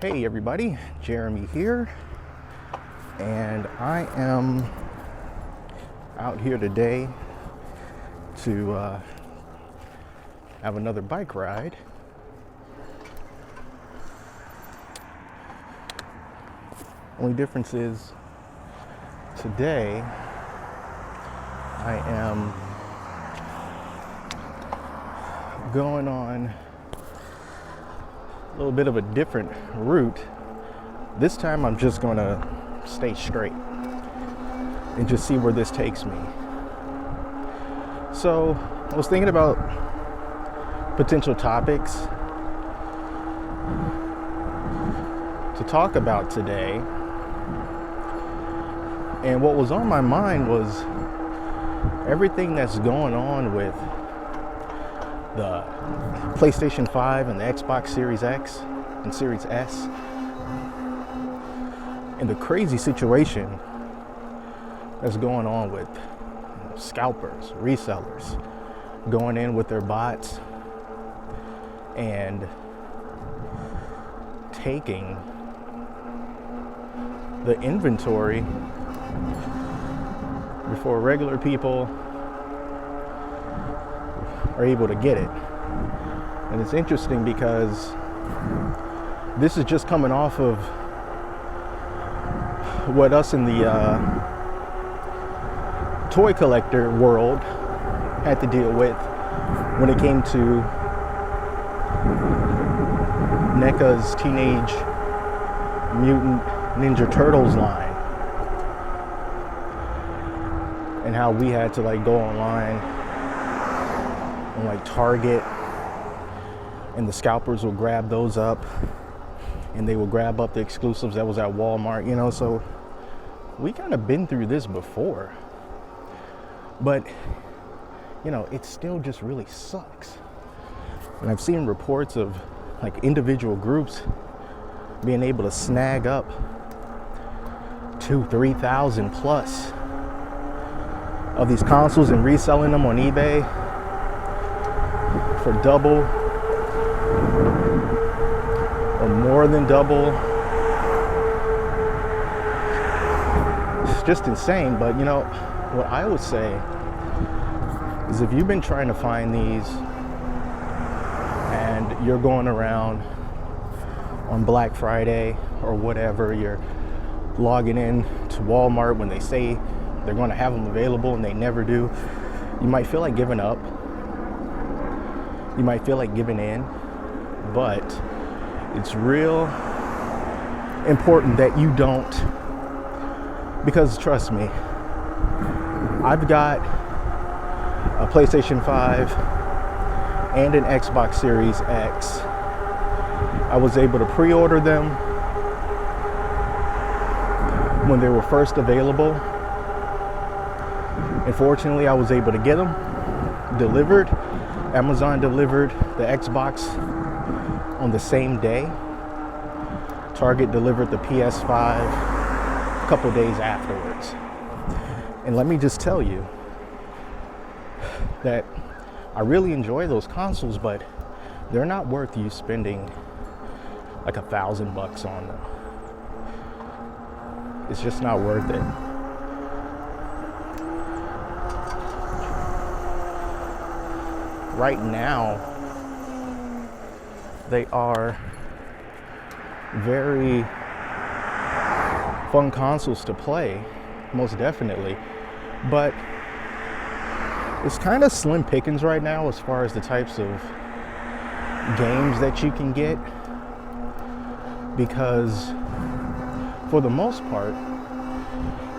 Hey everybody, Jeremy here, and I am out here today to have another bike ride. Only difference is today I am going on a little bit of a different route. This time I'm just gonna stay straight and just see where this takes me. So I was thinking about potential topics to talk about today, and what was on my mind was everything that's going on with the PlayStation 5 and the Xbox Series X and Series S, and the crazy situation that's going on with scalpers, resellers, going in with their bots and taking the inventory before regular people are able to get it. And it's interesting because this is just coming off of what us in the toy collector world had to deal with when it came to NECA's Teenage Mutant Ninja Turtles line, and how we had to go online and Target, and the scalpers will grab those up and they will grab up the exclusives that was at Walmart, so we kind of been through this before, but it still just really sucks. And I've seen reports of individual groups being able to snag up 2,000-3,000 plus of these consoles and reselling them on eBay for double or more than double. It's just insane. But what I would say is, if you've been trying to find these and you're going around on Black Friday or whatever, you're logging in to Walmart when they say they're going to have them available and they never do, you might feel like giving up. You might feel like giving in, but it's real important that you don't, because trust me, I've got a PlayStation 5 and an Xbox Series X. I was able to pre-order them when they were first available. Unfortunately, I was able to get them delivered. Amazon delivered the Xbox on the same day. Target delivered the PS5 a couple days afterwards. And let me just tell you that I really enjoy those consoles, but they're not worth you spending $1,000 on them. It's just not worth it. Right now, they are very fun consoles to play, most definitely, but it's kind of slim pickings right now as far as the types of games that you can get, because for the most part,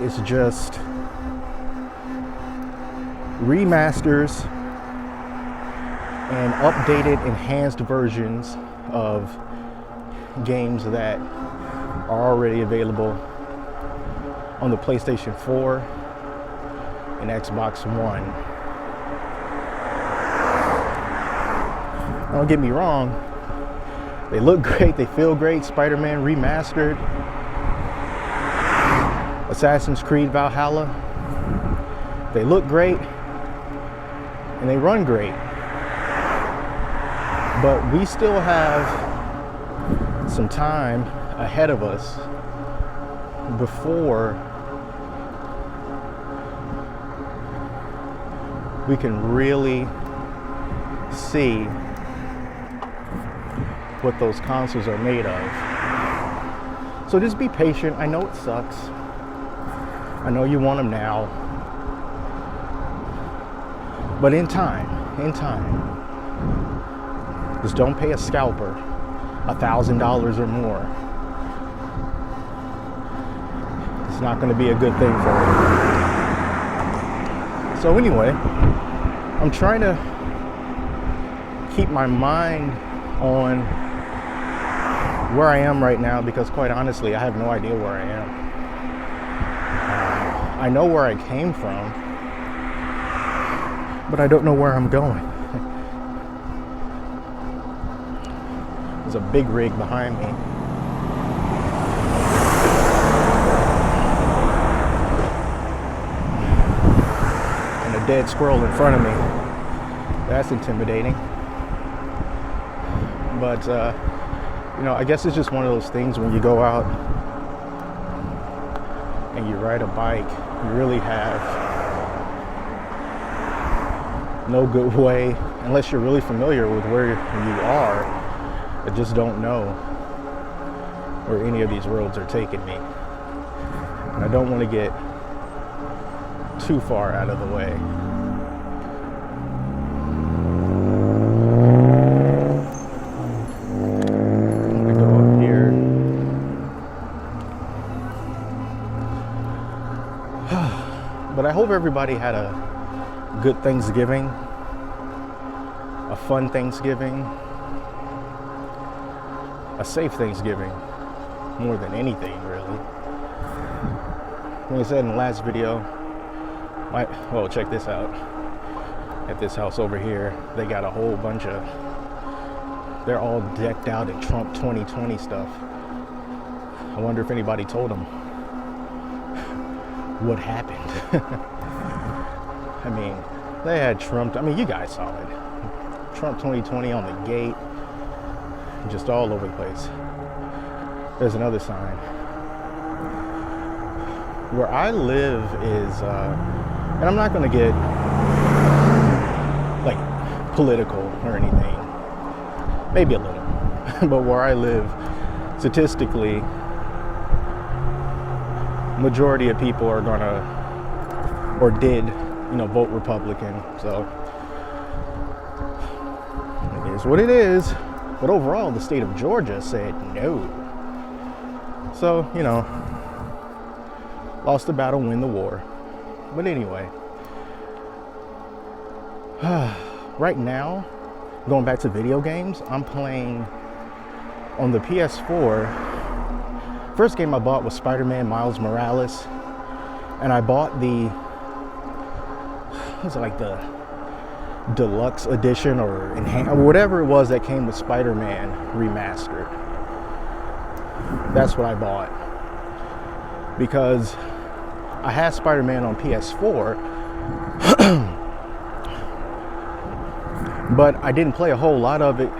it's just remasters and updated, enhanced versions of games that are already available on the PlayStation 4 and Xbox One. Don't get me wrong, they look great, they feel great. Spider-Man Remastered, Assassin's Creed Valhalla, they look great and they run great. But we still have some time ahead of us before we can really see what those consoles are made of. So just be patient. I know it sucks. I know you want them now. But in time, just don't pay a scalper $1,000 or more. It's not going to be a good thing for you. So anyway, I'm trying to keep my mind on where I am right now, because quite honestly, I have no idea where I am. I know where I came from, but I don't know where I'm going. There's a big rig behind me. And a dead squirrel in front of me. That's intimidating. But, you know, I guess it's just one of those things when you go out and you ride a bike, you really have no good way, unless you're really familiar with where you are, I just don't know where any of these roads are taking me. And I don't want to get too far out of the way. I'm going to go up here. But I hope everybody had a good Thanksgiving, a fun Thanksgiving, a safe Thanksgiving, more than anything, really. Like I said in the last video, well, check this out. At this house over here, they got a whole bunch of, they're all decked out in Trump 2020 stuff. I wonder if anybody told them what happened. I mean, they had Trump, I mean, you guys saw it. Trump 2020 on the gate, just all over the place. There's another sign. Where I live is, and I'm not gonna get like political or anything, maybe a little, but where I live, statistically, majority of people are gonna, or did, you know, vote Republican. So it is what it is. But overall, the state of Georgia said no. So, you know, lost the battle, win the war. But anyway, right now, going back to video games, I'm playing on the PS4. First game I bought was Spider-Man Miles Morales. And I bought the, was it like the deluxe edition or whatever it was that came with Spider-Man remastered. That's what I bought, because I had Spider-Man on PS4 but I didn't play a whole lot of it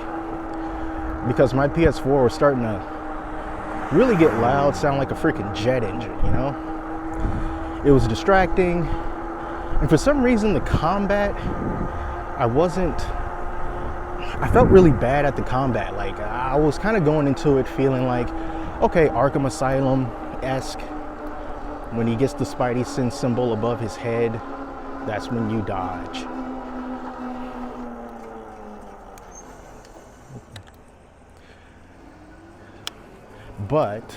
because my PS4 was starting to really get loud, sound like a freaking jet engine, you know? It was distracting, and for some reason the combat, I felt really bad at the combat. Like, I was kind of going into it feeling like, okay, Arkham Asylum-esque. When he gets the Spidey sense symbol above his head, that's when you dodge. But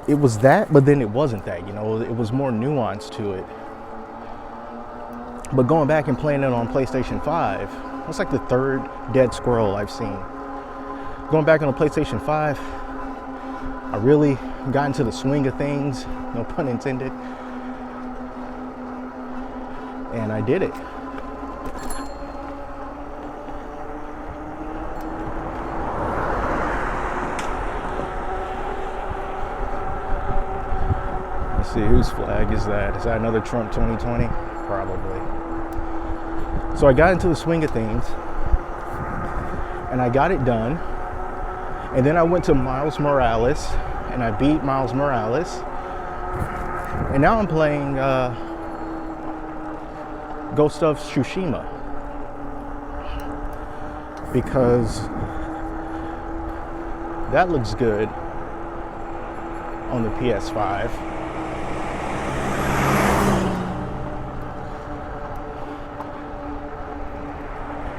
it was that, but then it wasn't that, you know? It was more nuance to it. But going back and playing it on PlayStation 5, it's like the third dead squirrel I've seen. Going back on the PlayStation 5, I really got into the swing of things, no pun intended. And I did it. Let's see, whose flag is that? Is that another Trump 2020? Probably. So I got into the swing of things, and I got it done. And then I went to Miles Morales, and I beat Miles Morales. And now I'm playing Ghost of Tsushima, because that looks good on the PS5.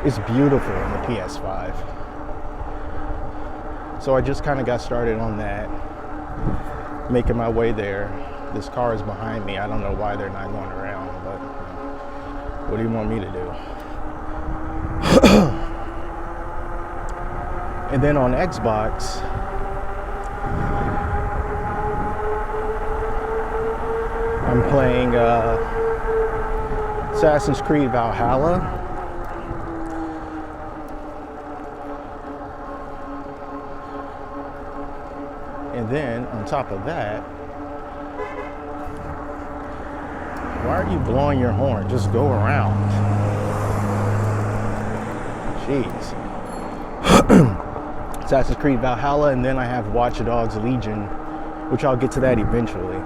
It's beautiful on the PS5. So I just kind of got started on that, making my way there. This car is behind me. I don't know why they're not going around, but what do you want me to do? And then on Xbox, I'm playing Assassin's Creed Valhalla. And then on top of that, why are you blowing your horn? Just go around. Jeez. Assassin's Creed Valhalla, and then I have Watch Dogs Legion, which I'll get to that eventually.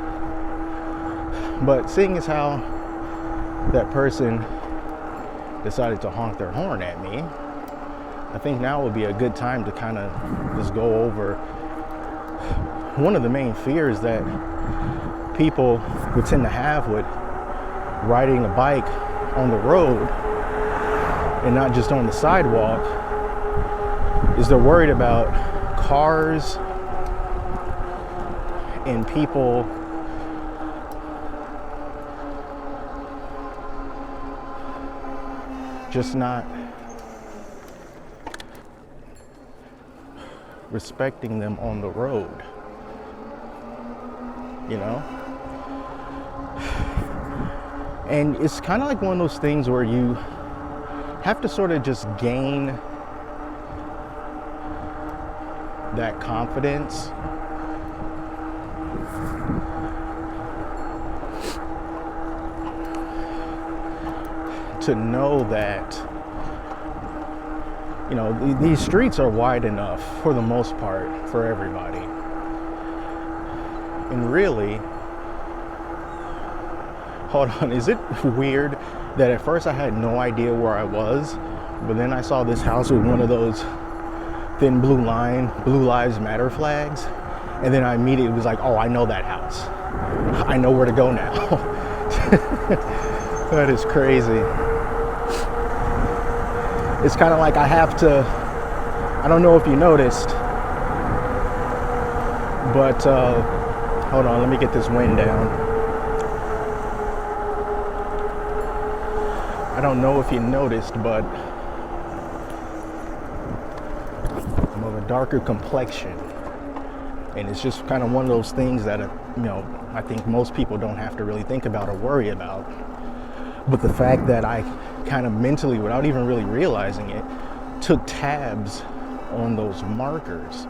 But seeing as how that person decided to honk their horn at me, I think now would be a good time to kind of just go over one of the main fears that people would tend to have with riding a bike on the road and not just on the sidewalk, is they're worried about cars and people just not respecting them on the road, you know? And it's kind of like one of those things where you have to sort of just gain that confidence to know that, you know, these streets are wide enough for the most part for everybody. And really, hold on, is it weird that at first I had no idea where I was, but then I saw this house with one of those thin blue Lives Matter flags, and then I immediately was like, oh, I know that house. I know where to go now. That is crazy. It's kind of like I have to, I don't know if you noticed, but hold on, let me get this wind down. I don't know if you noticed, but I'm of a darker complexion. And it's just kind of one of those things that, you know, I think most people don't have to really think about or worry about. But the fact that I kind of mentally, without even really realizing it, took tabs on those markers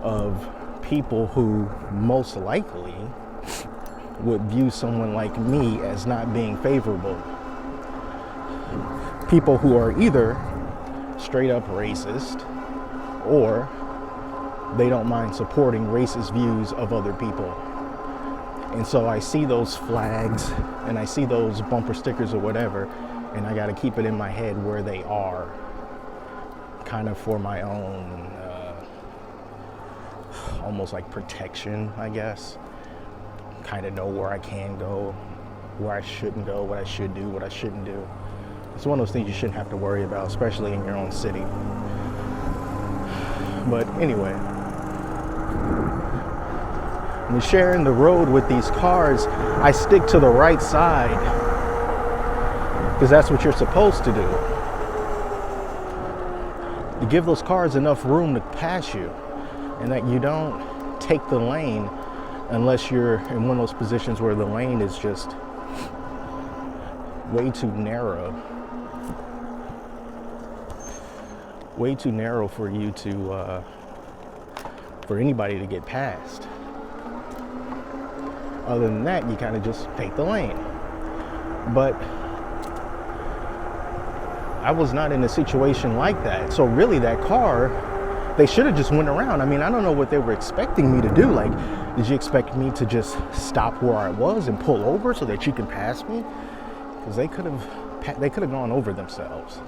of people who most likely would view someone like me as not being favorable. People who are either straight up racist, or they don't mind supporting racist views of other people. And so I see those flags and I see those bumper stickers or whatever, and I got to keep it in my head where they are, kind of for my own almost like protection, I guess. Kind of know where I can go, where I shouldn't go, what I should do, what I shouldn't do. It's one of those things you shouldn't have to worry about, especially in your own city. But anyway, when sharing the road with these cars, I stick to the right side because that's what you're supposed to do. You give those cars enough room to pass you, and that you don't take the lane unless you're in one of those positions where the lane is just way too narrow. Way too narrow for you to, for anybody to get past. Other than that, you kind of just take the lane. But I was not in a situation like that. So really that car, they should have just went around. I mean, I don't know what they were expecting me to do. Like, did you expect me to just stop where I was and pull over so that you can pass me? Because they could have gone over themselves.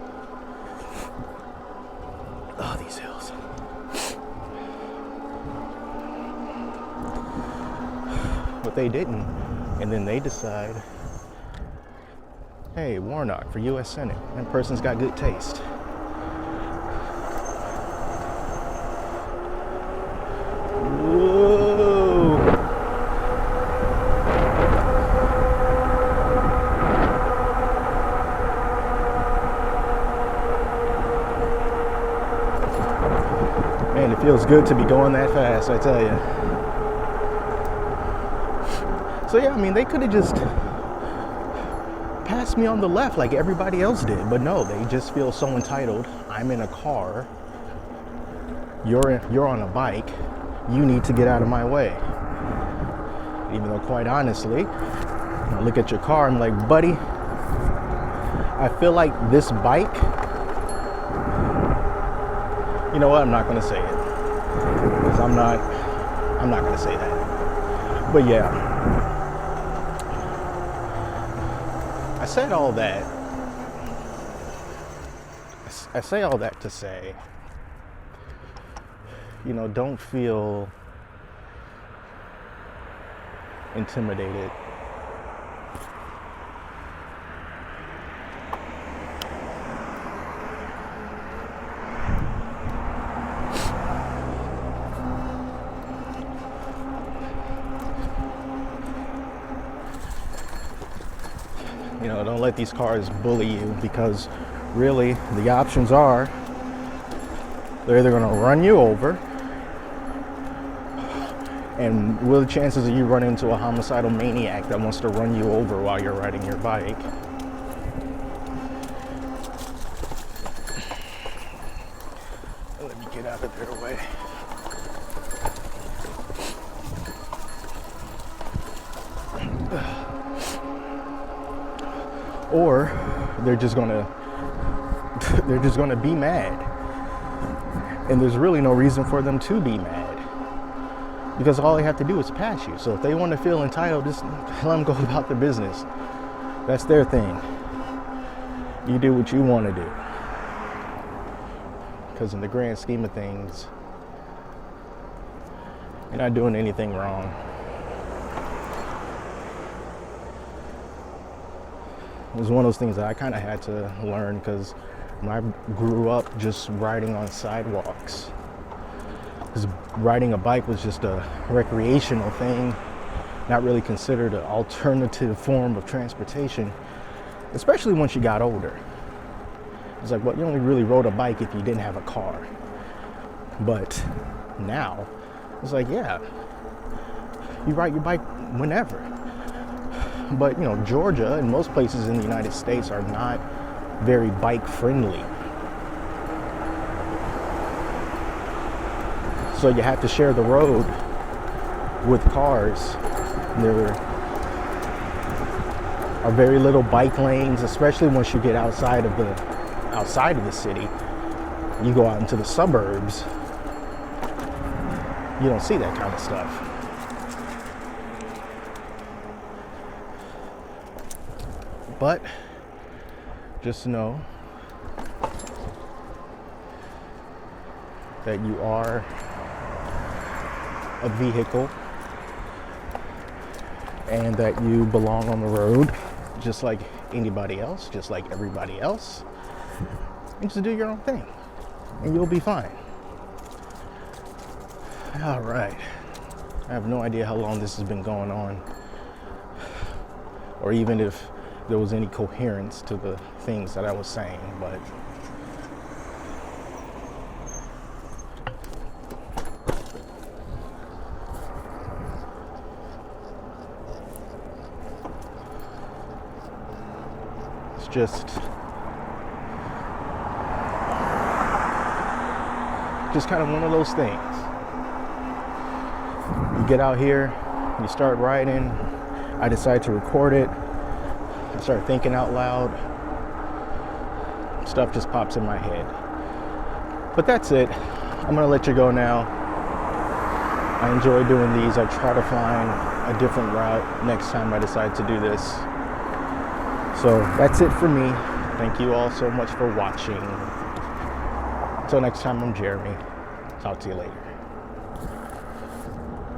Oh, these hills. But they didn't. And then they decide, hey, Warnock for U.S. Senate. That person's got good taste. Whoa. Man, it feels good to be going that fast, I tell you. So yeah, I mean, they could have just passed me on the left like everybody else did, but no, they just feel so entitled. I'm in a car, you're on a bike, you need to get out of my way. Even though, quite honestly, when I look at your car, I'm like, buddy, I feel like this bike, you know what, I'm not gonna say it, because I'm not gonna say that. But yeah, I said all that. I say all that to say, you know, don't feel intimidated. You know, don't let these cars bully you, because really the options are they're either going to run you over, and what are the chances of you running into a homicidal maniac that wants to run you over while you're riding your bike? Let me get out of their way. Or they're just gonna be mad, and there's really no reason for them to be mad, because all they have to do is pass you. So if they want to feel entitled, just let them go about their business. That's their thing. You do what you want to do, because in the grand scheme of things, you're not doing anything wrong. It was one of those things that I kind of had to learn, because when I grew up just riding on sidewalks, because riding a bike was just a recreational thing, not really considered an alternative form of transportation, especially once you got older. It's like, well, you only really rode a bike if you didn't have a car. But now, it's like, yeah, you ride your bike whenever. But, you know, Georgia and most places in the United States are not very bike friendly. So you have to share the road with cars. There are very little bike lanes, especially once you get outside of the city. You go out into the suburbs, you don't see that kind of stuff. But just know that you are a vehicle and that you belong on the road just like anybody else, just like everybody else. And just do your own thing and you'll be fine. All right. I have no idea how long this has been going on, or even if there was any coherence to the things that I was saying, but it's just kind of one of those things. You get out here, you start riding, I decide to record it. I started thinking out loud, stuff just pops in my head. But that's it. I'm gonna let you go now. I enjoy doing these. I try to find a different route next time I decide to do this. So that's it for me. Thank you all so much for watching. Until next time, I'm Jeremy. Talk to you later.